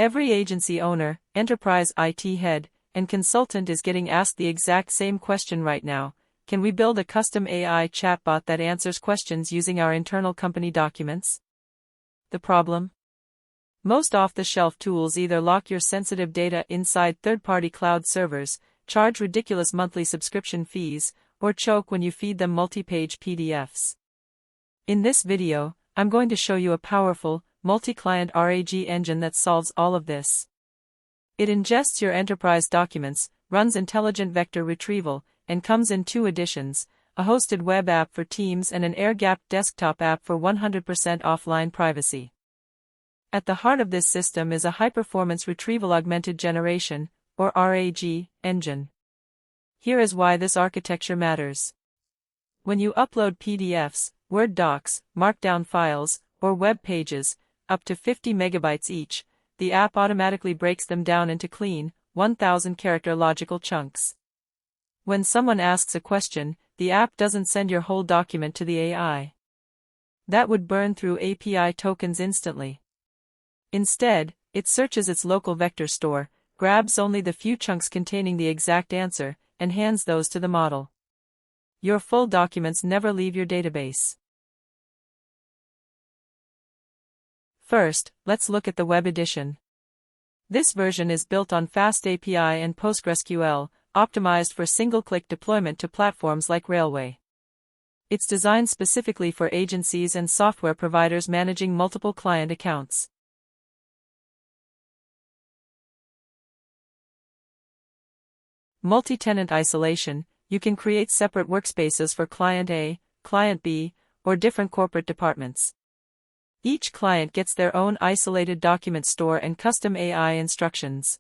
Every agency owner, enterprise IT head, and consultant is getting asked the exact same question right now. Can we build a custom AI chatbot that answers questions using our internal company documents? The problem? Most off-the-shelf tools either lock your sensitive data inside third-party cloud servers, charge ridiculous monthly subscription fees, or choke when you feed them multi-page PDFs. In this video, I'm going to show you a powerful, multi-client RAG engine that solves all of this. It ingests your enterprise documents, runs intelligent vector retrieval, and comes in 2 editions, a hosted web app for Teams and an air-gapped desktop app for 100% offline privacy. At the heart of this system is a high-performance Retrieval-Augmented Generation, or RAG, engine. Here is why this architecture matters. When you upload PDFs, Word docs, Markdown files, or web pages, up to 50 megabytes each, the app automatically breaks them down into clean, 1,000-character logical chunks. When someone asks a question, the app doesn't send your whole document to the AI. That would burn through API tokens instantly. Instead, it searches its local vector store, grabs only the few chunks containing the exact answer, and hands those to the model. Your full documents never leave your database. First, let's look at the web edition. This version is built on FastAPI and PostgreSQL, optimized for single-click deployment to platforms like Railway. It's designed specifically for agencies and software providers managing multiple client accounts. Multi-tenant isolation: you can create separate workspaces for Client A, Client B, or different corporate departments. Each client gets their own isolated document store and custom AI instructions.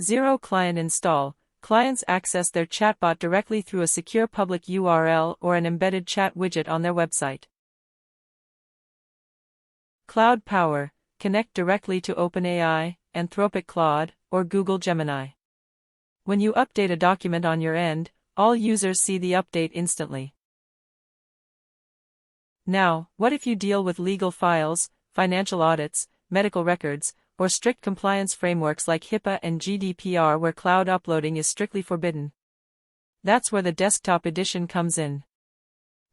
Zero client install: clients access their chatbot directly through a secure public URL or an embedded chat widget on their website. Cloud power: connect directly to OpenAI, Anthropic Claude, or Google Gemini. When you update a document on your end, all users see the update instantly. Now, what if you deal with legal files, financial audits, medical records, or strict compliance frameworks like HIPAA and GDPR where cloud uploading is strictly forbidden? That's where the desktop edition comes in.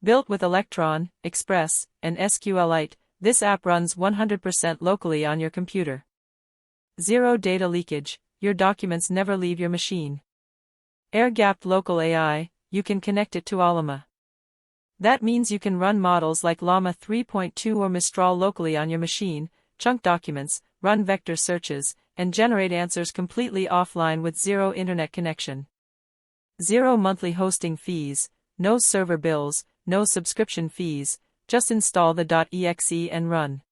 Built with Electron, Express, and SQLite, this app runs 100% locally on your computer. Zero data leakage: your documents never leave your machine. Air-gapped local AI: you can connect it to Llama. That means you can run models like Llama 3.2 or Mistral locally on your machine, chunk documents, run vector searches, and generate answers completely offline with zero internet connection. Zero monthly hosting fees, no server bills, no subscription fees, just install the .exe and run.